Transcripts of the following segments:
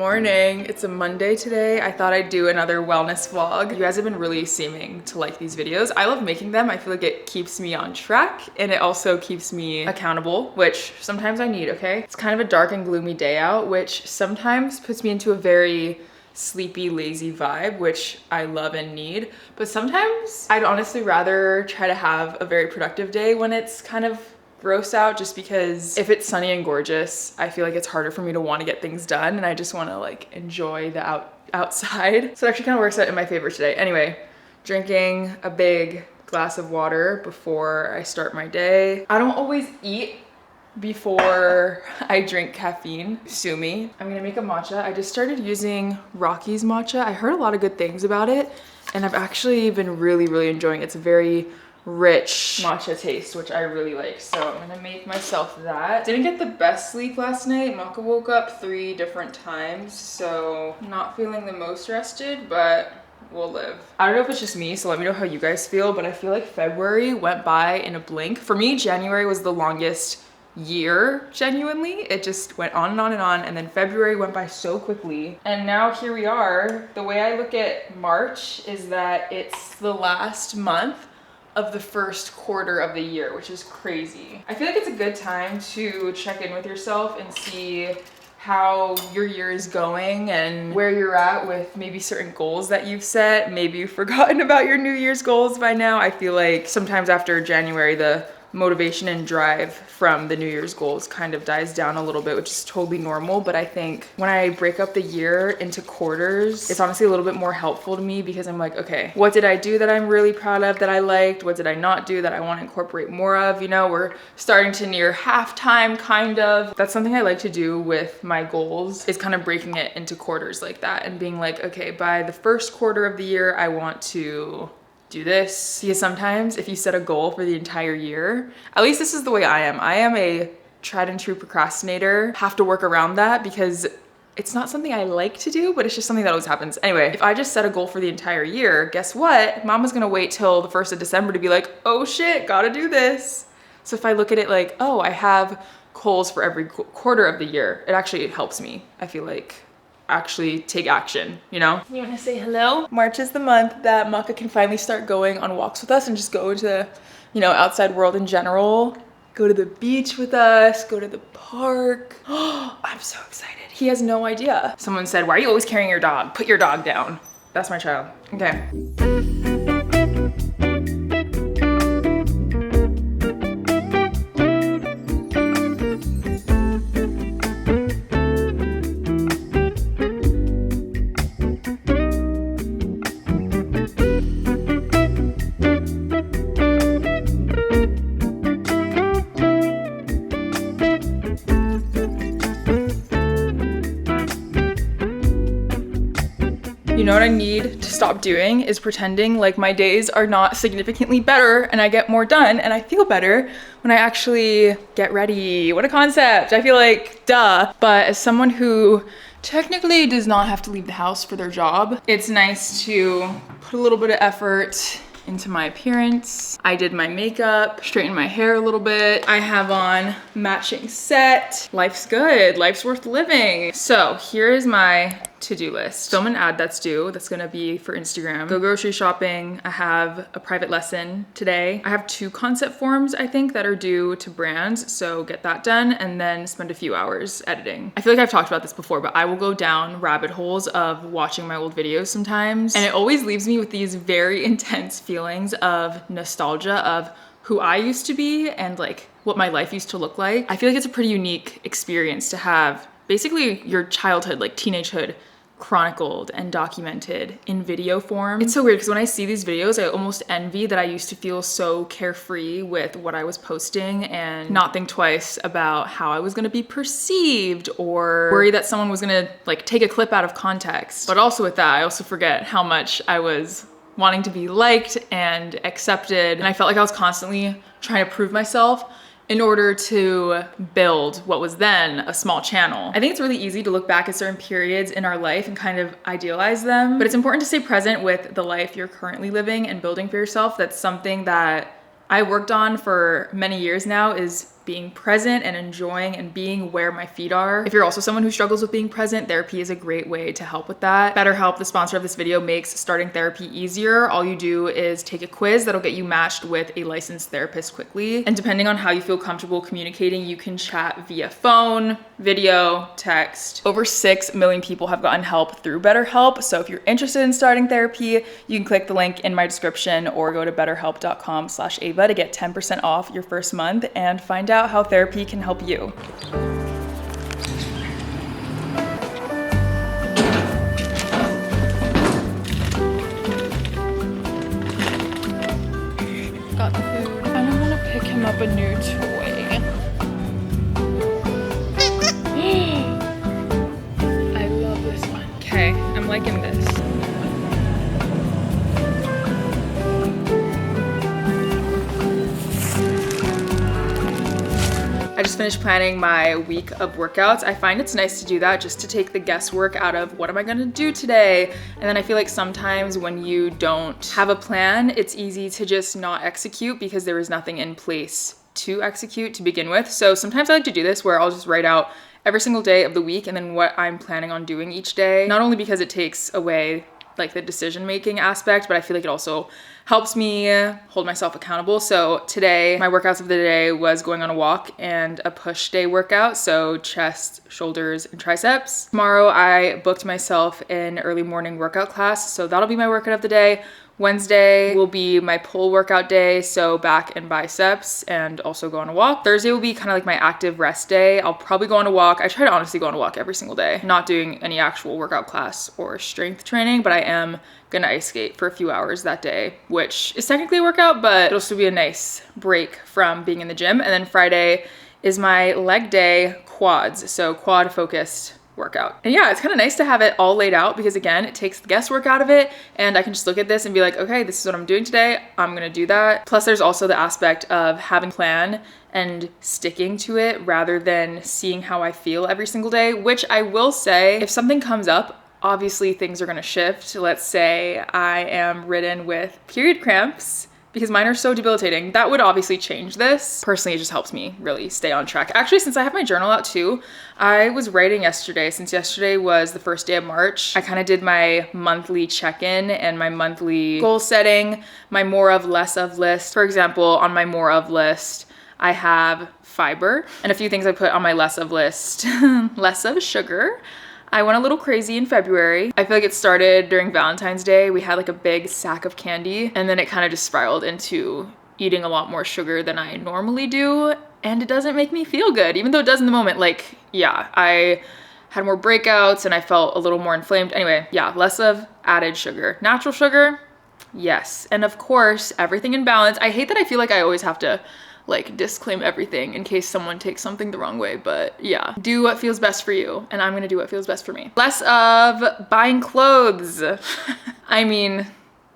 morning. It's a Monday today. I thought I'd do another wellness vlog. You guys have been really seeming to like these videos. I love making them. I feel like it keeps me on track and it also keeps me accountable, which sometimes I need, okay? It's kind of a dark and gloomy day out, which sometimes puts me into a very sleepy, lazy vibe, which I love and need. But sometimes I'd honestly rather try to have a very productive day when it's kind of gross out, just because if it's sunny and gorgeous, I feel like it's harder for me to want to get things done and I just want to like enjoy the outside. So it actually kind of works out in my favor today. Anyway, drinking a big glass of water before I start my day. I don't always eat before I drink caffeine. Sue me. I'm gonna make a matcha. I just started using Rocky's matcha. I heard a lot of good things about it and I've actually been really enjoying it. It's a very rich matcha taste, which I really like. So I'm gonna make myself that. Didn't get the best sleep last night. Maka woke up 3 different times, so not feeling the most rested, but we'll live. I don't know if it's just me, so let me know how you guys feel, but I feel like February went by in a blink. For me, January was the longest year, genuinely. It just went on and on and on, and then February went by so quickly. And now here we are. The way I look at March is that it's the last month of the first quarter of the year, which is crazy. I feel like it's a good time to check in with yourself and see how your year is going and where you're at with maybe certain goals that you've set. Maybe you've forgotten about your New Year's goals by now. I feel like sometimes after January, the motivation and drive from the New Year's goals kind of dies down a little bit, which is totally normal. But I think when I break up the year into quarters, it's honestly a little bit more helpful to me because I'm like, okay, what did I do that I'm really proud of, that I liked? What did I not do that I want to incorporate more of? You know, we're starting to near halftime, kind of. That's something I like to do with my goals, is kind of breaking it into quarters like that and being like, okay, by the first quarter of the year, I want to do this. Because sometimes if you set a goal for the entire year, at least this is the way I am. I am a tried and true procrastinator. Have to work around that because it's not something I like to do, but it's just something that always happens. Anyway, if I just set a goal for the entire year, guess what? Mama's gonna wait till the 1st of December to be like, oh shit, gotta do this. So if I look at it like, oh, I have goals for every quarter of the year, it actually helps me. I feel like actually take action, you know? You wanna say hello? March is the month that Maka can finally start going on walks with us and just go into, you know, outside world in general. Go to the beach with us, go to the park. Oh, I'm so excited. He has no idea. Someone said, why are you always carrying your dog? Put your dog down. That's my child. Okay. You know what I need to stop doing is pretending like my days are not significantly better and I get more done and I feel better when I actually get ready. What a concept. I feel like, duh. But as someone who technically does not have to leave the house for their job, it's nice to put a little bit of effort into my appearance. I did my makeup, straightened my hair a little bit. I have on matching set. Life's good, life's worth living. So here is my to-do list. Film an ad that's due. That's gonna be for Instagram. Go grocery shopping. I have a private lesson today. I have 2 concept forms, I think, that are due to brands. So get that done and then spend a few hours editing. I feel like I've talked about this before, but I will go down rabbit holes of watching my old videos sometimes. And it always leaves me with these very intense feelings of nostalgia of who I used to be and like what my life used to look like. I feel like it's a pretty unique experience to have basically your childhood, like teenagehood, chronicled and documented in video form. It's so weird because when I see these videos, I almost envy that I used to feel so carefree with what I was posting and not think twice about how I was gonna be perceived or worry that someone was gonna like take a clip out of context. But also with that, I also forget how much I was wanting to be liked and accepted. And I felt like I was constantly trying to prove myself in order to build what was then a small channel. I think it's really easy to look back at certain periods in our life and kind of idealize them, but it's important to stay present with the life you're currently living and building for yourself. That's something that I worked on for many years now, is being present and enjoying and being where my feet are. If you're also someone who struggles with being present, therapy is a great way to help with that. BetterHelp, the sponsor of this video, makes starting therapy easier. All you do is take a quiz that'll get you matched with a licensed therapist quickly. And depending on how you feel comfortable communicating, you can chat via phone, video, text. Over 6 million people have gotten help through BetterHelp. So if you're interested in starting therapy, you can click the link in my description or go to betterhelp.com/Ava to get 10% off your first month and find out how therapy can help you. Got the food. And I'm gonna pick him up a new toy. I love this one. Okay, I'm liking this. I just finished planning my week of workouts. I find it's nice to do that just to take the guesswork out of what am I gonna do today? And then I feel like sometimes when you don't have a plan, it's easy to just not execute because there is nothing in place to execute to begin with. So sometimes I like to do this where I'll just write out every single day of the week and then what I'm planning on doing each day. Not only because it takes away like the decision-making aspect, but I feel like it also helps me hold myself accountable. So today, my workouts of the day was going on a walk and a push day workout. So chest, shoulders, and triceps. Tomorrow, I booked myself an early morning workout class. So that'll be my workout of the day. Wednesday will be my pull workout day, so back and biceps, and also go on a walk. Thursday will be kind of like my active rest day. I'll probably go on a walk. I try to honestly go on a walk every single day. Not doing any actual workout class or strength training, but I am gonna ice skate for a few hours that day, which is technically a workout, but it'll still be a nice break from being in the gym. And then Friday is my leg day, quads, so quad focused workout. And yeah, it's kind of nice to have it all laid out because again, it takes the guesswork out of it and I can just look at this and be like, okay, this is what I'm doing today. I'm gonna do that. Plus there's also the aspect of having a plan and sticking to it rather than seeing how I feel every single day, which I will say, if something comes up, obviously things are gonna shift. Let's say I am ridden with period cramps, because mine are so debilitating. That would obviously change this. Personally, it just helps me really stay on track. Actually, since I have my journal out too, I was writing yesterday. Since yesterday was the first day of March, I kind of did my monthly check-in and my monthly goal setting, my more of, less of list. For example, on my more of list, I have fiber and a few things I put on my less of list. Less of sugar. I went a little crazy in February. I feel like it started during Valentine's Day. We had like a big sack of candy and then it kind of just spiraled into eating a lot more sugar than I normally do. And it doesn't make me feel good, even though it does in the moment. Like, yeah, I had more breakouts and I felt a little more inflamed. Anyway, yeah, less of added sugar. Natural sugar, yes. And of course, everything in balance. I hate that I feel like I always have to like disclaim everything in case someone takes something the wrong way, but yeah, do what feels best for you and I'm gonna do what feels best for me. Less of buying clothes. I mean,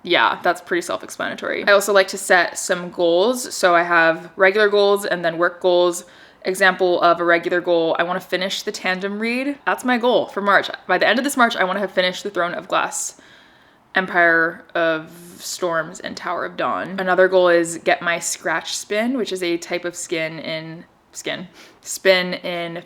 yeah, that's pretty self-explanatory. I also like to set some goals. So I have regular goals and then work goals. Example of a regular goal, I want to finish the tandem read. That's my goal for March. By the end of this March, I want to have finished The Throne of Glass, Empire of Storms, and Tower of Dawn. Another goal is get my scratch spin, which is a type of spin in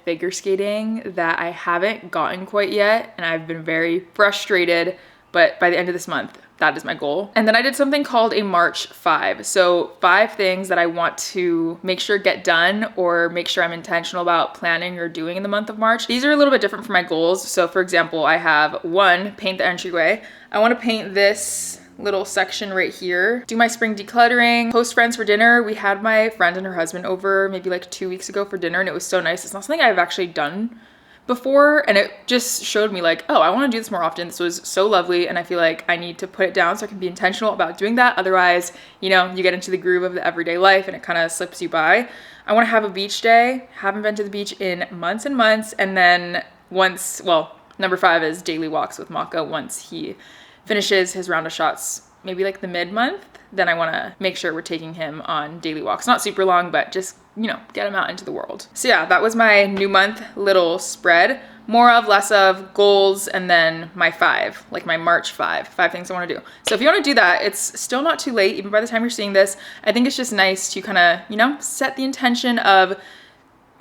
figure skating that I haven't gotten quite yet, and I've been very frustrated, but by the end of this month, that is my goal. And then I did something called a March 5. So 5 things that I want to make sure get done or make sure I'm intentional about planning or doing in the month of March. These are a little bit different from my goals. So for example, I have 1, paint the entryway. I want to paint this little section right here. Do my spring decluttering, host friends for dinner. We had my friend and her husband over maybe like 2 weeks ago for dinner and it was so nice. It's not something I've actually done before and it just showed me like, oh, I want to do this more often. This was so lovely and I feel like I need to put it down so I can be intentional about doing that. Otherwise, you know, you get into the groove of the everyday life and it kind of slips you by. I want to have a beach day. Haven't been to the beach in months and months. And then once, well, number 5 is daily walks with Maka. Once he finishes his round of shots, maybe like the mid-month, then I want to make sure we're taking him on daily walks. Not super long, but just, you know, get him out into the world. So yeah, that was my new month little spread. more of, less of, goals, and then my 5, like my March 5 things I want to do. So if you want to do that, it's still not too late, even by the time you're seeing this. I think it's just nice to kind of, you know, set the intention of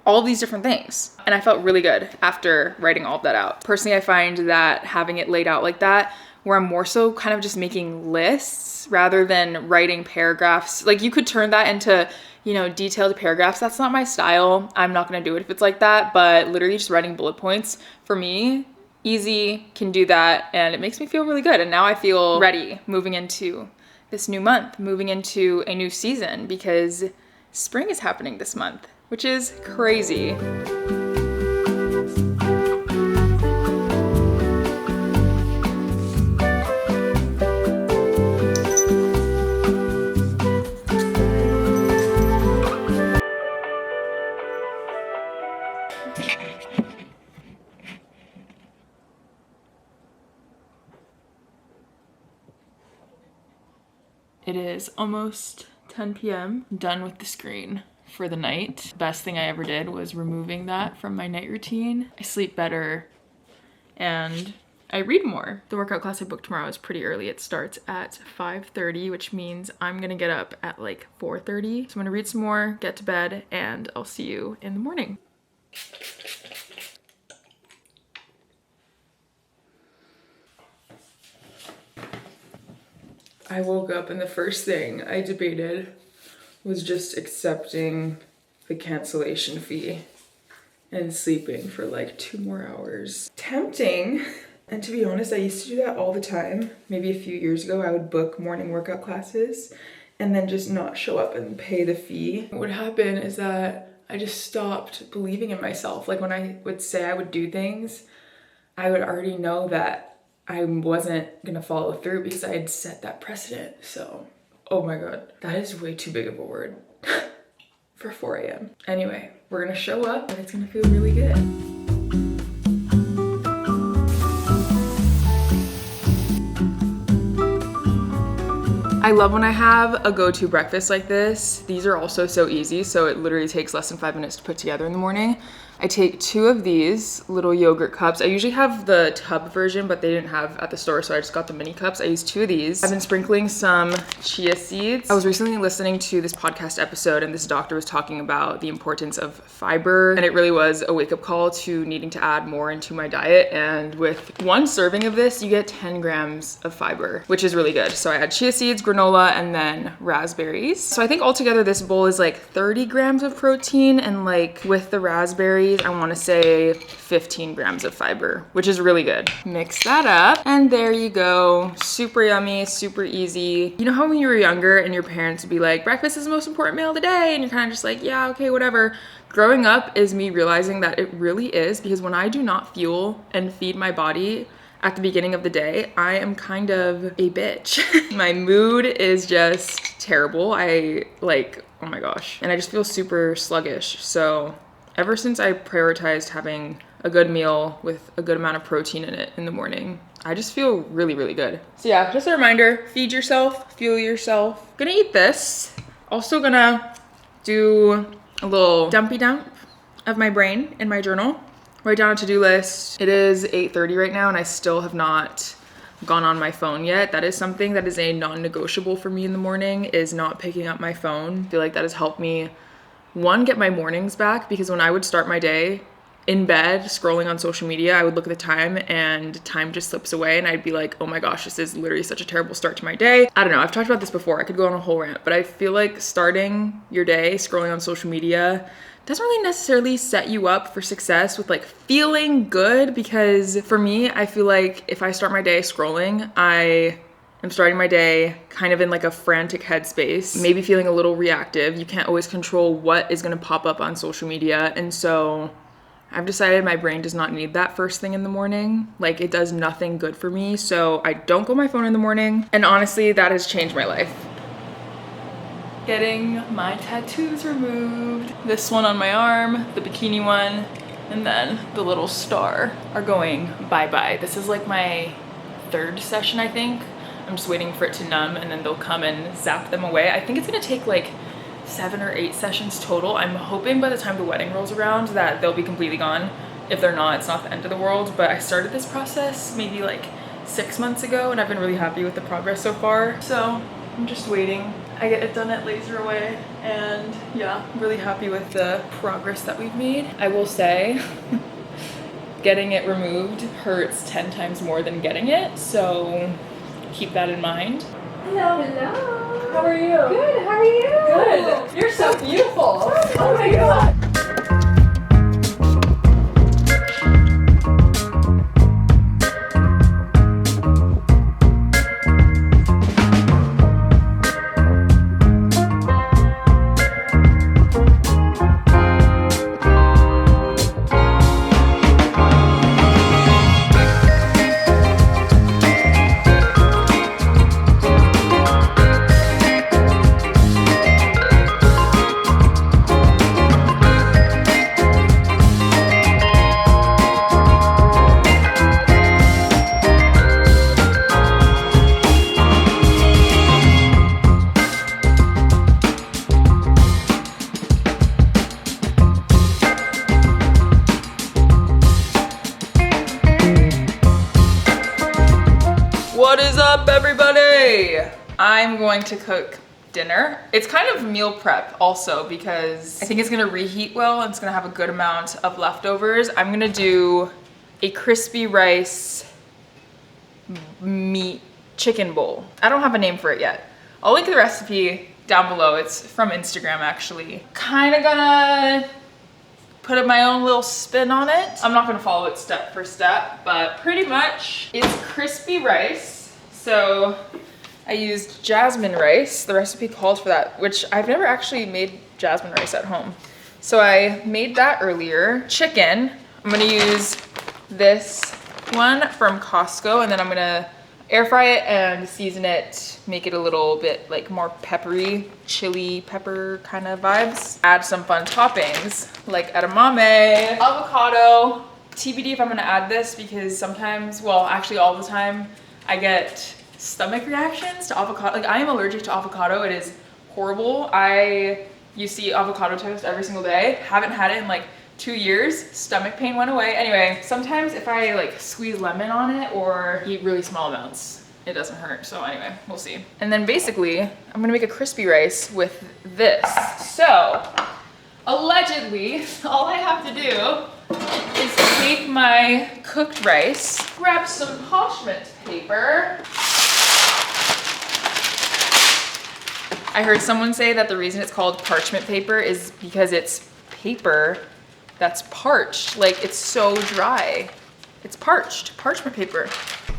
all of these different things. And I felt really good after writing all of that out. Personally, I find that having it laid out like that, where I'm more so kind of just making lists rather than writing paragraphs. Like you could turn that into, you know, detailed paragraphs. That's not my style. I'm not gonna do it if it's like that, but literally just writing bullet points for me, easy, can do that. And it makes me feel really good. And now I feel ready moving into this new month, moving into a new season, because spring is happening this month, which is crazy. It is almost 10 p.m. Done with the screen for the night. Best thing I ever did was removing that from my night routine. I sleep better and I read more. The workout class I booked tomorrow is pretty early. It starts at 5:30, which means I'm gonna get up at like 4:30. So I'm gonna read some more, get to bed, and I'll see you in the morning. I woke up and the first thing I debated was just accepting the cancellation fee and sleeping for like 2 more hours. Tempting. And to be honest, I used to do that all the time. Maybe a few years ago, I would book morning workout classes and then just not show up and pay the fee. What would happen is that I just stopped believing in myself. Like when I would say I would do things, I would already know that I wasn't gonna follow through because I had set that precedent. So, oh my God, that is way too big of a word for 4 a.m. Anyway, we're gonna show up and it's gonna feel really good. I love when I have a go-to breakfast like this. These are also so easy, so it literally takes less than 5 minutes to put together in the morning. I take 2 of these little yogurt cups. I usually have the tub version, but they didn't have at the store, so I just got the mini cups. I use 2 of these. I've been sprinkling some chia seeds. I was recently listening to this podcast episode, and this doctor was talking about the importance of fiber, and it really was a wake-up call to needing to add more into my diet. And with 1 serving of this, you get 10 grams of fiber, which is really good. So I add chia seeds, granola, and then raspberries. So I think altogether this bowl is like 30 grams of protein, and like with the raspberries, I want to say 15 grams of fiber, which is really good. Mix that up and there you go. Super yummy, super easy. You know how when you were younger and your parents would be like, breakfast is the most important meal of the day, and you're kind of just like, yeah, okay, whatever. Growing up is me realizing that it really is, because when I do not fuel and feed my body at the beginning of the day, I am kind of a bitch. My mood is just terrible. I like, oh my gosh. And I just feel super sluggish. So ever since I prioritized having a good meal with a good amount of protein in it in the morning, I just feel really, really good. So yeah, just a reminder, feed yourself, fuel yourself. Gonna eat this. Also gonna do a little dumpy dump of my brain in my journal. Write down a to-do list. It is 8:30 right now and I still have not gone on my phone yet. That is something that is a non-negotiable for me in the morning, is not picking up my phone. I feel like that has helped me, 1, get my mornings back, because when I would start my day in bed scrolling on social media, I would look at the time and time just slips away and I'd be like, oh my gosh, this is literally such a terrible start to my day. I don't know, I've talked about this before, I could go on a whole rant, but I feel like starting your day scrolling on social media doesn't really necessarily set you up for success with like feeling good, because for me, I feel like if I start my day scrolling, I'm starting my day kind of in like a frantic headspace, maybe feeling a little reactive. You can't always control what is gonna pop up on social media. And so I've decided my brain does not need that first thing in the morning. Like it does nothing good for me. So I don't go on my phone in the morning. And honestly, that has changed my life. Getting my tattoos removed. This one on my arm, the bikini one, and then the little star are going bye-bye. This is like my 3rd session, I think. I'm just waiting for it to numb and then they'll come and zap them away. I think it's gonna take like 7 or 8 sessions total. I'm hoping by the time the wedding rolls around that they'll be completely gone. If they're not, it's not the end of the world, but I started this process maybe like 6 months ago and I've been really happy with the progress so far. So I'm just waiting. I get it done at Laser Away and yeah, I'm really happy with the progress that we've made. I will say, getting it removed hurts 10 times more than getting it, so keep that in mind. Hello, hello. How are you? Good, how are you? Good. You're so beautiful. Oh my God. What is up, everybody? I'm going to cook dinner. It's kind of meal prep also because I think it's gonna reheat well and it's gonna have a good amount of leftovers. I'm gonna do a crispy rice meat chicken bowl. I don't have a name for it yet. I'll link the recipe down below. It's from Instagram actually. Kind of gonna put my own little spin on it. I'm not gonna follow it step for step, but pretty much it's crispy rice. So I used jasmine rice. The recipe called for that, which I've never actually made jasmine rice at home. So I made that earlier. Chicken, I'm gonna use this one from Costco, and then I'm gonna air fry it and season it, make it a little bit like more peppery, chili pepper kind of vibes. Add some fun toppings like edamame, avocado. TBD if I'm gonna add this because sometimes, well, actually all the time, I get stomach reactions to avocado. Like I am allergic to avocado. It is horrible. I used to eat avocado toast every single day. Haven't had it in like 2 years. Stomach pain went away. Anyway, sometimes if I like squeeze lemon on it or eat really small amounts, it doesn't hurt. So anyway, we'll see. And then basically, I'm gonna make a crispy rice with this. So allegedly, all I have to do is take my cooked rice, grab some parchment paper. I heard someone say that the reason it's called parchment paper is because it's paper that's parched. Like it's so dry. It's parched, parchment paper.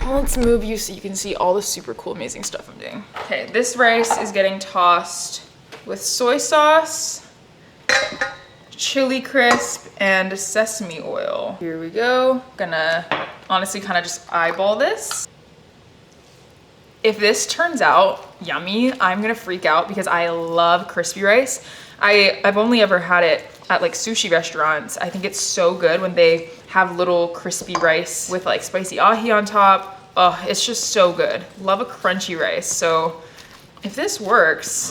Let's move you so you can see all the super cool, amazing stuff I'm doing. Okay, this rice is getting tossed with soy sauce, chili crisp, and sesame oil. Here we go. Gonna honestly kind of just eyeball this. If this turns out yummy, I'm gonna freak out because I love crispy rice. I've only ever had it at like sushi restaurants. I think it's so good when they have little crispy rice with like spicy ahi on top. Oh, it's just so good. Love a crunchy rice. So if this works,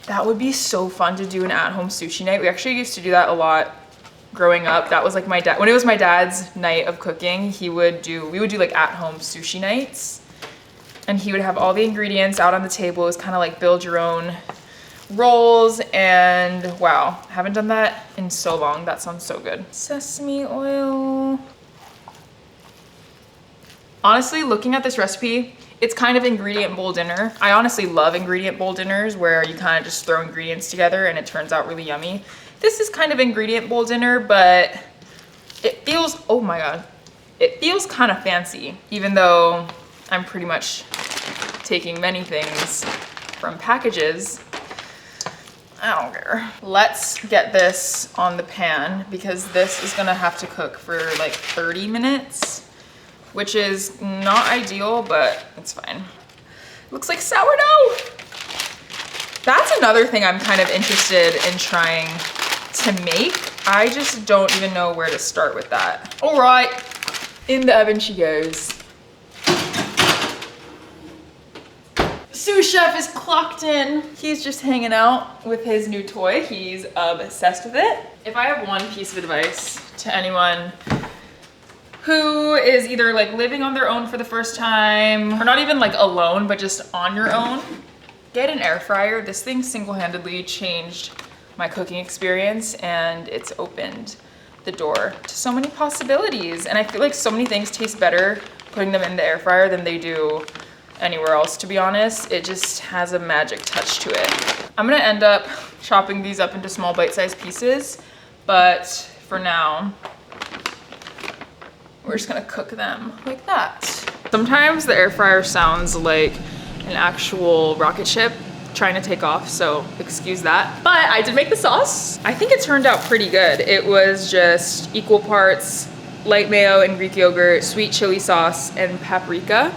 that would be so fun to do an at-home sushi night. We actually used to do that a lot growing up. That was like my dad, when it was my dad's night of cooking, we would do like at-home sushi nights. And he would have all the ingredients out on the table. It was kind of like build your own rolls, and wow, haven't done that in so long. That sounds so good. Sesame oil. Honestly, looking at this recipe, it's kind of ingredient bowl dinner. I honestly love ingredient bowl dinners where you kind of just throw ingredients together and it turns out really yummy. This is kind of ingredient bowl dinner, but it feels, oh my God, it feels kind of fancy, even though I'm pretty much taking many things from packages. I don't care. Let's get this on the pan because this is gonna have to cook for like 30 minutes, which is not ideal, but it's fine. Looks like sourdough. That's another thing I'm kind of interested in trying to make. I just don't even know where to start with that. All right, in the oven she goes. Sushi sous chef is clocked in. He's just hanging out with his new toy. He's obsessed with it. If I have one piece of advice to anyone who is either like living on their own for the first time, or not even like alone, but just on your own, get an air fryer. This thing single-handedly changed my cooking experience, and it's opened the door to so many possibilities. And I feel like so many things taste better putting them in the air fryer than they do anywhere else, to be honest. It just has a magic touch to it. I'm gonna end up chopping these up into small bite-sized pieces, but for now, we're just gonna cook them like that. Sometimes the air fryer sounds like an actual rocket ship trying to take off, so excuse that. But I did make the sauce. I think it turned out pretty good. It was just equal parts light mayo and Greek yogurt, sweet chili sauce, and paprika.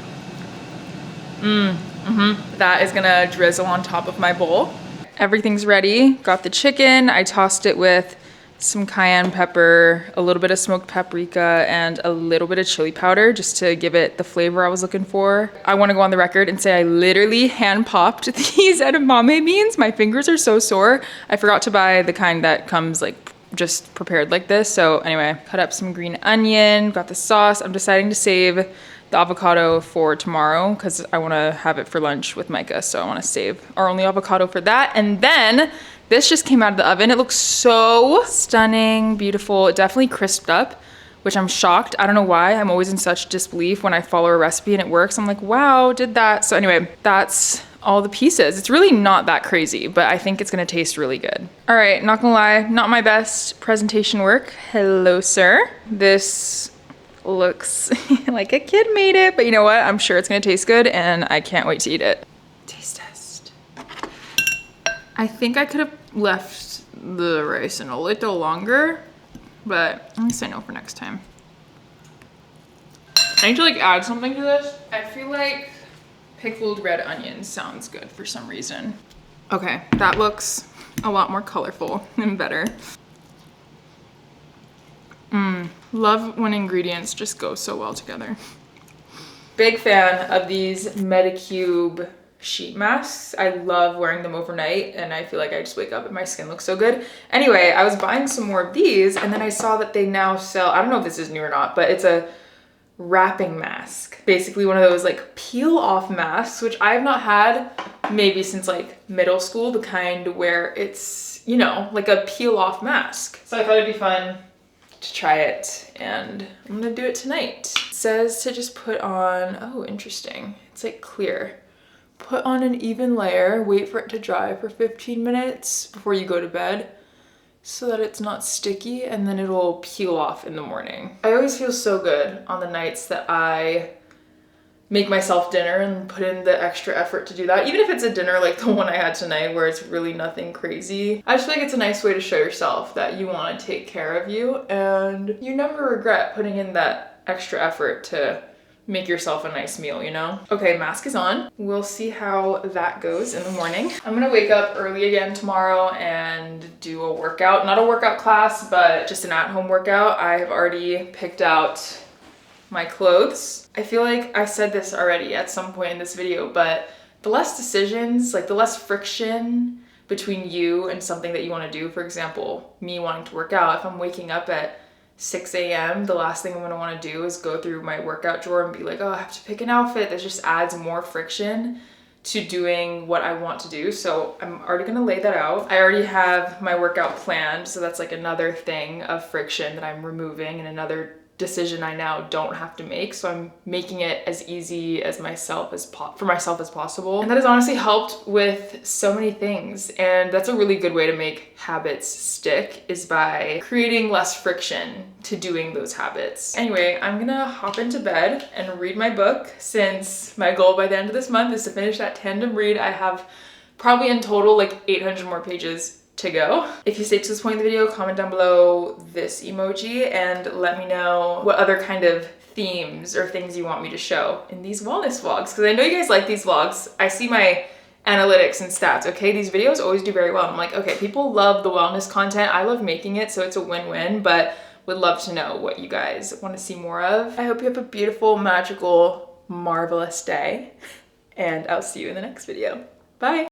That is gonna drizzle on top of my bowl. Everything's ready. Got the chicken. I tossed it with some cayenne pepper, a little bit of smoked paprika, and a little bit of chili powder just to give it the flavor I was looking for. I want to go on the record and say I literally hand popped these edamame beans. My fingers are so sore. I forgot to buy the kind that comes like just prepared like this. So anyway, cut up some green onion, got the sauce. I'm deciding to save the avocado for tomorrow because I want to have it for lunch with Micah. So I want to save our only avocado for that. And then this just came out of the oven. It looks so stunning, beautiful. It definitely crisped up, which I'm shocked. I don't know why. I'm always in such disbelief when I follow a recipe and it works. I'm like, wow, did that. So anyway, that's all the pieces. It's really not that crazy, but I think it's gonna taste really good. All right, not gonna lie, not my best presentation work. Hello, sir. This looks like a kid made it, but you know what? I'm sure it's gonna taste good and I can't wait to eat it. Taste test. I think I could have left the rice in a little longer, but I'm gonna say no for next time. I need to like add something to this. I feel like pickled red onions sounds good for some reason. Okay, that looks a lot more colorful and better. Love when ingredients just go so well together. Big fan of these Medicube sheet masks. I love wearing them overnight and I feel like I just wake up and my skin looks so good. Anyway, I was buying some more of these and then I saw that they now sell, I don't know if this is new or not, but it's a wrapping mask. Basically one of those like peel off masks, which I've not had maybe since like middle school, the kind where it's, you know, like a peel off mask. So I thought it'd be fun to try it and I'm gonna do it tonight. It says to just put on, oh, interesting. It's like clear. Put on an even layer, wait for it to dry for 15 minutes before you go to bed so that it's not sticky and then it'll peel off in the morning. I always feel so good on the nights that I make myself dinner and put in the extra effort to do that. Even if it's a dinner like the one I had tonight where it's really nothing crazy. I just feel like it's a nice way to show yourself that you want to take care of you and you never regret putting in that extra effort to make yourself a nice meal, you know? Okay, mask is on. We'll see how that goes in the morning. I'm gonna wake up early again tomorrow and do a workout. Not a workout class, but just an at-home workout. I have already picked out my clothes. I feel like I said this already at some point in this video, but the less decisions, like the less friction between you and something that you wanna do, for example, me wanting to work out, if I'm waking up at 6 a.m., the last thing I'm gonna wanna do is go through my workout drawer and be like, oh, I have to pick an outfit. That just adds more friction to doing what I want to do. So I'm already gonna lay that out. I already have my workout planned, so that's like another thing of friction that I'm removing and another decision I now don't have to make. So I'm making it as easy as for myself as possible. And that has honestly helped with so many things. And that's a really good way to make habits stick, is by creating less friction to doing those habits. Anyway, I'm gonna hop into bed and read my book, since my goal by the end of this month is to finish that tandem read. I have probably in total like 800 more pages to go. If you stayed to this point in the video, comment down below this emoji and let me know what other kind of themes or things you want me to show in these wellness vlogs, because I know you guys like these vlogs. I see my analytics and stats, okay? These videos always do very well. I'm like, okay, people love the wellness content. I love making it, so it's a win-win, but would love to know what you guys want to see more of. I hope you have a beautiful, magical, marvelous day, and I'll see you in the next video. Bye.